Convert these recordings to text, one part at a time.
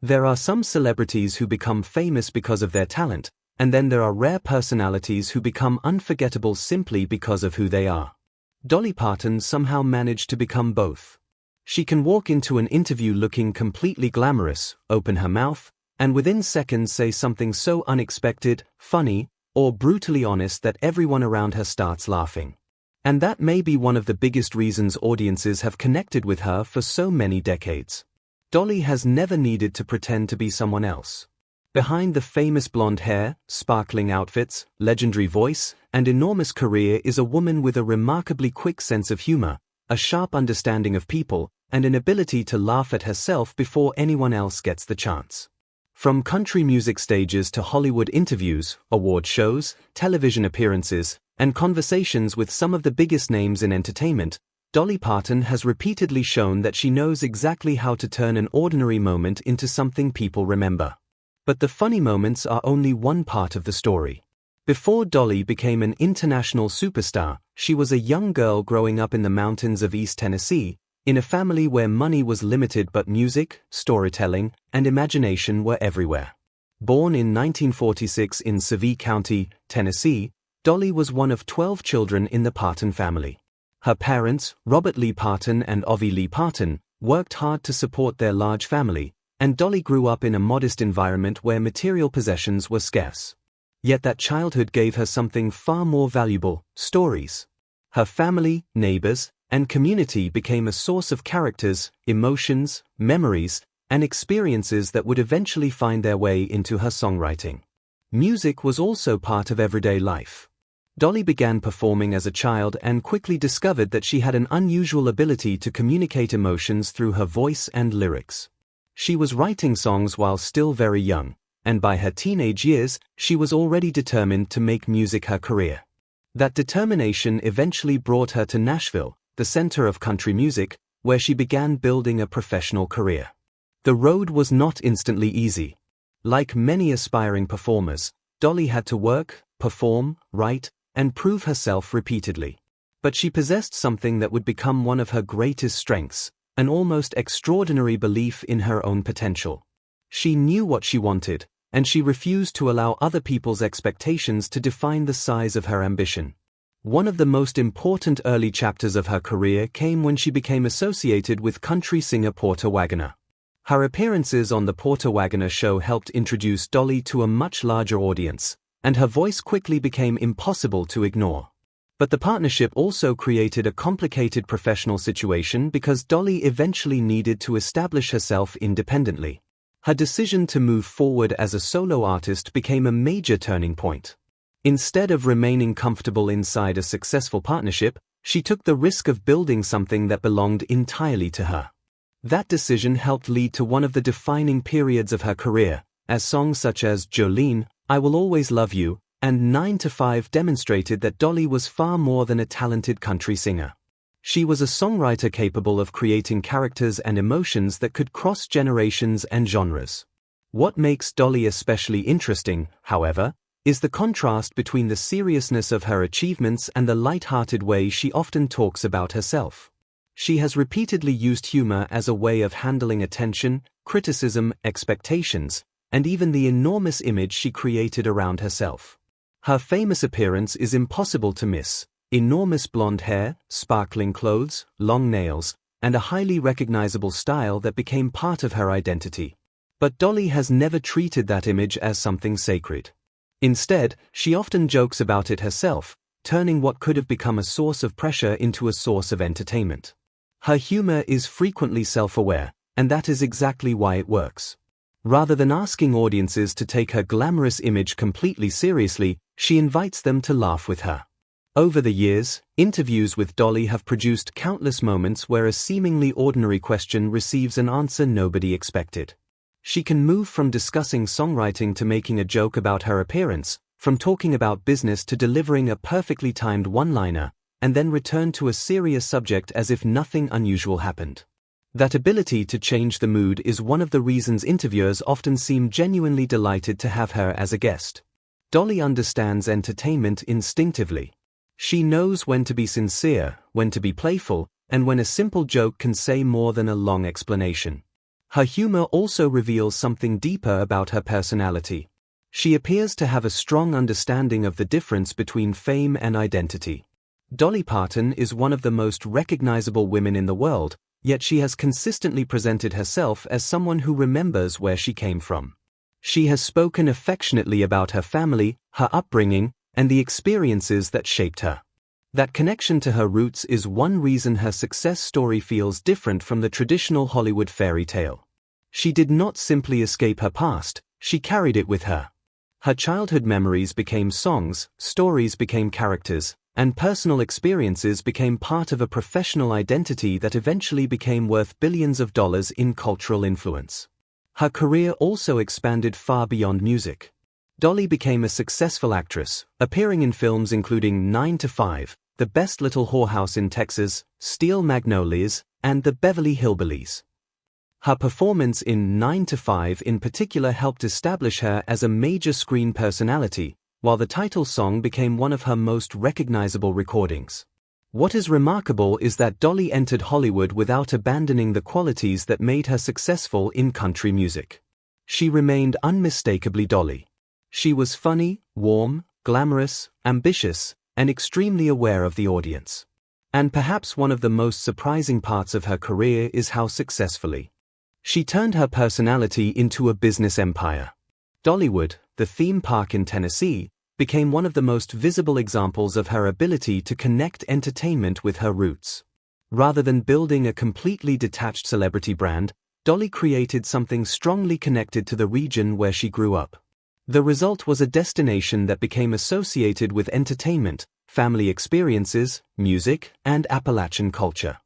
There are some celebrities who become famous because of their talent, and then there are rare personalities who become unforgettable simply because of who they are. Dolly Parton somehow managed to become both. She can walk into an interview looking completely glamorous, open her mouth, and within seconds say something so unexpected, funny, or brutally honest that everyone around her starts laughing. And that may be one of the biggest reasons audiences have connected with her for so many decades. Dolly has never needed to pretend to be someone else. Behind the famous blonde hair, sparkling outfits, legendary voice, and enormous career is a woman with a remarkably quick sense of humor, a sharp understanding of people, and an ability to laugh at herself before anyone else gets the chance. From country music stages to Hollywood interviews, award shows, television appearances, and conversations with some of the biggest names in entertainment, Dolly Parton has repeatedly shown that she knows exactly how to turn an ordinary moment into something people remember. But the funny moments are only one part of the story. Before Dolly became an international superstar, she was a young girl growing up in the mountains of East Tennessee, in a family where money was limited but music, storytelling, and imagination were everywhere. Born in 1946 in Sevier County, Tennessee, Dolly was one of 12 children in the Parton family. Her parents, Robert Lee Parton and Ovie Lee Parton, worked hard to support their large family, and Dolly grew up in a modest environment where material possessions were scarce. Yet that childhood gave her something far more valuable: stories. Her family, neighbors, and community became a source of characters, emotions, memories, and experiences that would eventually find their way into her songwriting. Music was also part of everyday life. Dolly began performing as a child and quickly discovered that she had an unusual ability to communicate emotions through her voice and lyrics. She was writing songs while still very young, and by her teenage years, she was already determined to make music her career. That determination eventually brought her to Nashville, the center of country music, where she began building a professional career. The road was not instantly easy. Like many aspiring performers, Dolly had to work, perform, write, and prove herself repeatedly. But she possessed something that would become one of her greatest strengths: an almost extraordinary belief in her own potential. She knew what she wanted, and she refused to allow other people's expectations to define the size of her ambition. One of the most important early chapters of her career came when she became associated with country singer Porter Wagoner. Her appearances on the Porter Wagoner show helped introduce Dolly to a much larger audience, and her voice quickly became impossible to ignore. But the partnership also created a complicated professional situation because Dolly eventually needed to establish herself independently. Her decision to move forward as a solo artist became a major turning point. Instead of remaining comfortable inside a successful partnership, she took the risk of building something that belonged entirely to her. That decision helped lead to one of the defining periods of her career, as songs such as Jolene, I Will Always Love You, and 9 to 5 demonstrated that Dolly was far more than a talented country singer. She was a songwriter capable of creating characters and emotions that could cross generations and genres. What makes Dolly especially interesting, however, is the contrast between the seriousness of her achievements and the light-hearted way she often talks about herself. She has repeatedly used humor as a way of handling attention, criticism, expectations, and even the enormous image she created around herself. Her famous appearance is impossible to miss: enormous blonde hair, sparkling clothes, long nails, and a highly recognizable style that became part of her identity. But Dolly has never treated that image as something sacred. Instead, she often jokes about it herself, turning what could have become a source of pressure into a source of entertainment. Her humor is frequently self-aware, and that is exactly why it works. Rather than asking audiences to take her glamorous image completely seriously, she invites them to laugh with her. Over the years, interviews with Dolly have produced countless moments where a seemingly ordinary question receives an answer nobody expected. She can move from discussing songwriting to making a joke about her appearance, from talking about business to delivering a perfectly timed one-liner, and then return to a serious subject as if nothing unusual happened. That ability to change the mood is one of the reasons interviewers often seem genuinely delighted to have her as a guest. Dolly understands entertainment instinctively. She knows when to be sincere, when to be playful, and when a simple joke can say more than a long explanation. Her humor also reveals something deeper about her personality. She appears to have a strong understanding of the difference between fame and identity. Dolly Parton is one of the most recognizable women in the world, yet she has consistently presented herself as someone who remembers where she came from. She has spoken affectionately about her family, her upbringing, and the experiences that shaped her. That connection to her roots is one reason her success story feels different from the traditional Hollywood fairy tale. She did not simply escape her past, she carried it with her. Her childhood memories became songs, stories became characters, and personal experiences became part of a professional identity that eventually became worth billions of dollars in cultural influence. Her career also expanded far beyond music. Dolly became a successful actress, appearing in films including 9 to 5, The Best Little Whorehouse in Texas, Steel Magnolias, and The Beverly Hillbillies. Her performance in 9 to 5 in particular helped establish her as a major screen personality, while the title song became one of her most recognizable recordings. What is remarkable is that Dolly entered Hollywood without abandoning the qualities that made her successful in country music. She remained unmistakably Dolly. She was funny, warm, glamorous, ambitious, and extremely aware of the audience. And perhaps one of the most surprising parts of her career is how successfully she turned her personality into a business empire. Dollywood, the theme park in Tennessee, became one of the most visible examples of her ability to connect entertainment with her roots. Rather than building a completely detached celebrity brand, Dolly created something strongly connected to the region where she grew up. The result was a destination that became associated with entertainment, family experiences, music, and Appalachian culture.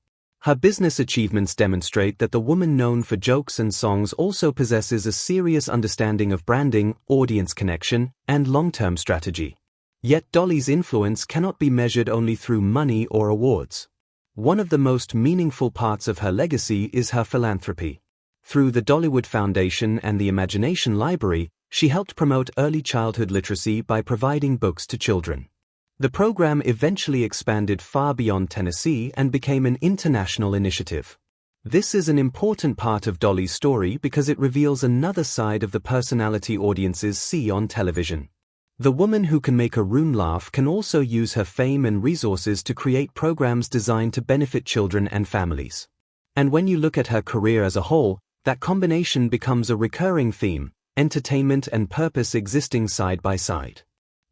Her business achievements demonstrate that the woman known for jokes and songs also possesses a serious understanding of branding, audience connection, and long-term strategy. Yet Dolly's influence cannot be measured only through money or awards. One of the most meaningful parts of her legacy is her philanthropy. Through the Dollywood Foundation and the Imagination Library, she helped promote early childhood literacy by providing books to children. The program eventually expanded far beyond Tennessee and became an international initiative. This is an important part of Dolly's story because it reveals another side of the personality audiences see on television. The woman who can make a room laugh can also use her fame and resources to create programs designed to benefit children and families. And when you look at her career as a whole, that combination becomes a recurring theme, entertainment and purpose existing side by side.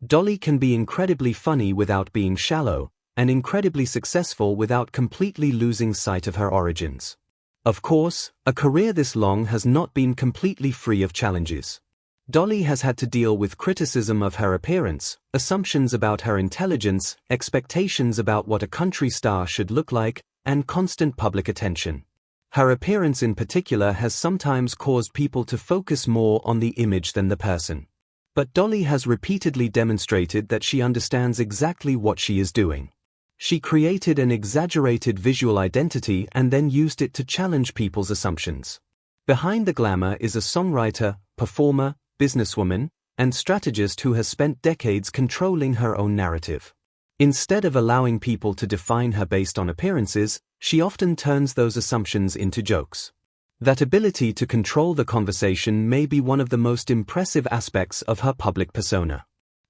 Dolly can be incredibly funny without being shallow, and incredibly successful without completely losing sight of her origins. Of course, a career this long has not been completely free of challenges. Dolly has had to deal with criticism of her appearance, assumptions about her intelligence, expectations about what a country star should look like, and constant public attention. Her appearance in particular has sometimes caused people to focus more on the image than the person. But Dolly has repeatedly demonstrated that she understands exactly what she is doing. She created an exaggerated visual identity and then used it to challenge people's assumptions. Behind the glamour is a songwriter, performer, businesswoman, and strategist who has spent decades controlling her own narrative. Instead of allowing people to define her based on appearances, she often turns those assumptions into jokes. That ability to control the conversation may be one of the most impressive aspects of her public persona.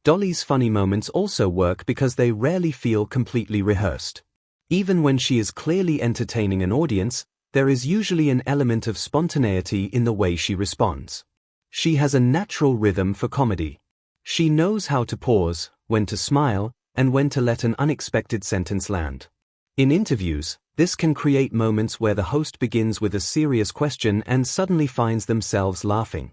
Dolly's funny moments also work because they rarely feel completely rehearsed. Even when she is clearly entertaining an audience, there is usually an element of spontaneity in the way she responds. She has a natural rhythm for comedy. She knows how to pause, when to smile, and when to let an unexpected sentence land. In interviews, this can create moments where the host begins with a serious question and suddenly finds themselves laughing.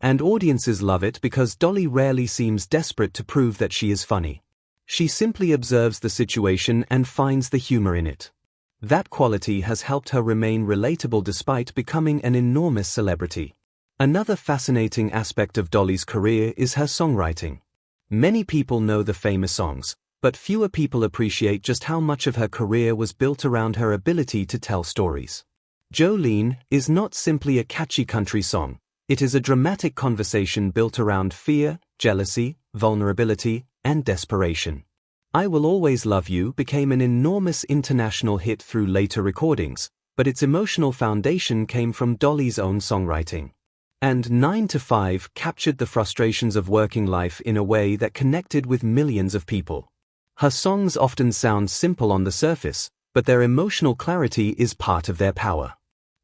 And audiences love it because Dolly rarely seems desperate to prove that she is funny. She simply observes the situation and finds the humor in it. That quality has helped her remain relatable despite becoming an enormous celebrity. Another fascinating aspect of Dolly's career is her songwriting. Many people know the famous songs, but fewer people appreciate just how much of her career was built around her ability to tell stories. Jolene is not simply a catchy country song, it is a dramatic conversation built around fear, jealousy, vulnerability, and desperation. I Will Always Love You became an enormous international hit through later recordings, but its emotional foundation came from Dolly's own songwriting. And 9 to 5 captured the frustrations of working life in a way that connected with millions of people. Her songs often sound simple on the surface, but their emotional clarity is part of their power.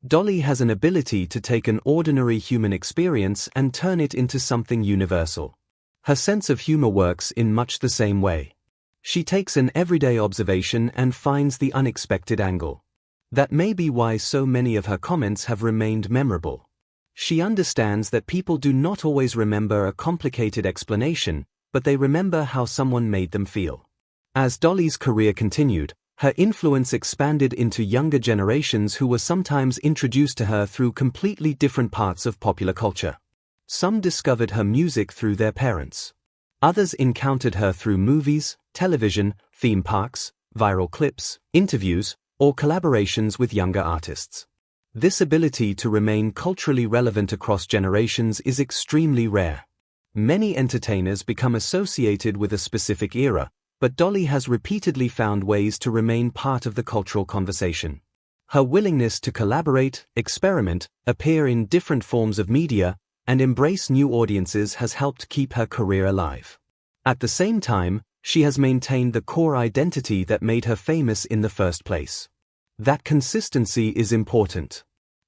Dolly has an ability to take an ordinary human experience and turn it into something universal. Her sense of humor works in much the same way. She takes an everyday observation and finds the unexpected angle. That may be why so many of her comments have remained memorable. She understands that people do not always remember a complicated explanation, but they remember how someone made them feel. As Dolly's career continued, her influence expanded into younger generations who were sometimes introduced to her through completely different parts of popular culture. Some discovered her music through their parents. Others encountered her through movies, television, theme parks, viral clips, interviews, or collaborations with younger artists. This ability to remain culturally relevant across generations is extremely rare. Many entertainers become associated with a specific era, but Dolly has repeatedly found ways to remain part of the cultural conversation. Her willingness to collaborate, experiment, appear in different forms of media, and embrace new audiences has helped keep her career alive. At the same time, she has maintained the core identity that made her famous in the first place. That consistency is important.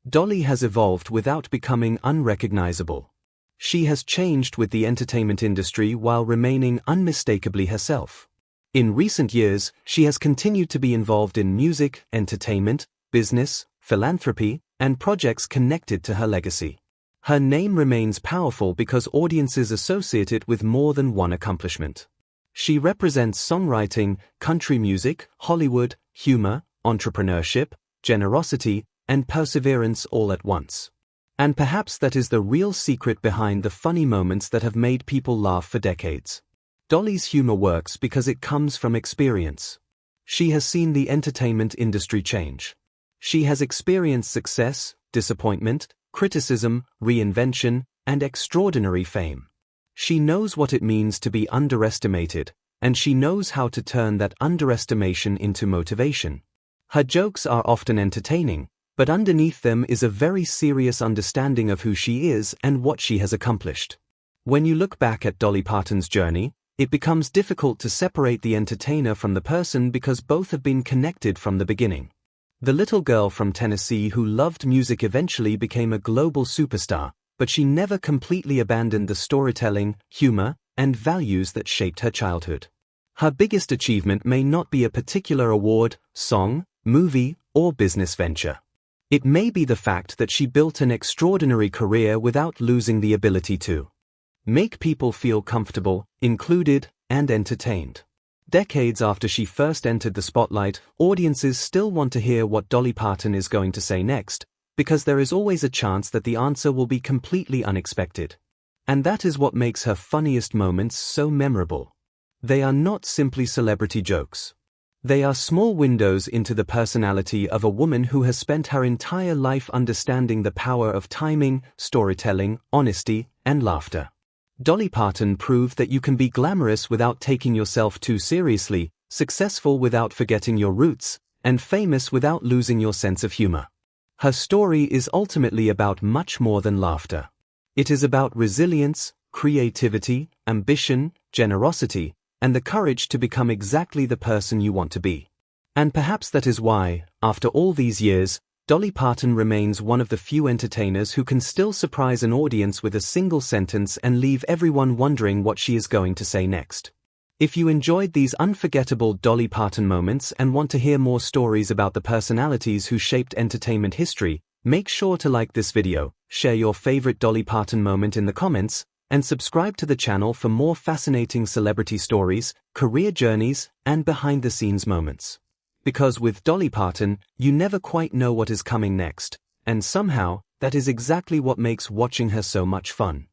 Dolly has evolved without becoming unrecognizable. She has changed with the entertainment industry while remaining unmistakably herself. In recent years, she has continued to be involved in music, entertainment, business, philanthropy, and projects connected to her legacy. Her name remains powerful because audiences associate it with more than one accomplishment. She represents songwriting, country music, Hollywood, humor, entrepreneurship, generosity, and perseverance all at once. And perhaps that is the real secret behind the funny moments that have made people laugh for decades. Dolly's humor works because it comes from experience. She has seen the entertainment industry change. She has experienced success, disappointment, criticism, reinvention, and extraordinary fame. She knows what it means to be underestimated, and she knows how to turn that underestimation into motivation. Her jokes are often entertaining, but underneath them is a very serious understanding of who she is and what she has accomplished. When you look back at Dolly Parton's journey, it becomes difficult to separate the entertainer from the person because both have been connected from the beginning. The little girl from Tennessee who loved music eventually became a global superstar, but she never completely abandoned the storytelling, humor, and values that shaped her childhood. Her biggest achievement may not be a particular award, song, movie, or business venture. It may be the fact that she built an extraordinary career without losing the ability to make people feel comfortable, included, and entertained. Decades after she first entered the spotlight, audiences still want to hear what Dolly Parton is going to say next, because there is always a chance that the answer will be completely unexpected. And that is what makes her funniest moments so memorable. They are not simply celebrity jokes. They are small windows into the personality of a woman who has spent her entire life understanding the power of timing, storytelling, honesty, and laughter. Dolly Parton proved that you can be glamorous without taking yourself too seriously, successful without forgetting your roots, and famous without losing your sense of humor. Her story is ultimately about much more than laughter. It is about resilience, creativity, ambition, generosity, and the courage to become exactly the person you want to be. And perhaps that is why, after all these years, Dolly Parton remains one of the few entertainers who can still surprise an audience with a single sentence and leave everyone wondering what she is going to say next. If you enjoyed these unforgettable Dolly Parton moments and want to hear more stories about the personalities who shaped entertainment history, make sure to like this video, share your favorite Dolly Parton moment in the comments, and subscribe to the channel for more fascinating celebrity stories, career journeys, and behind-the-scenes moments. Because with Dolly Parton, you never quite know what is coming next, and somehow, that is exactly what makes watching her so much fun.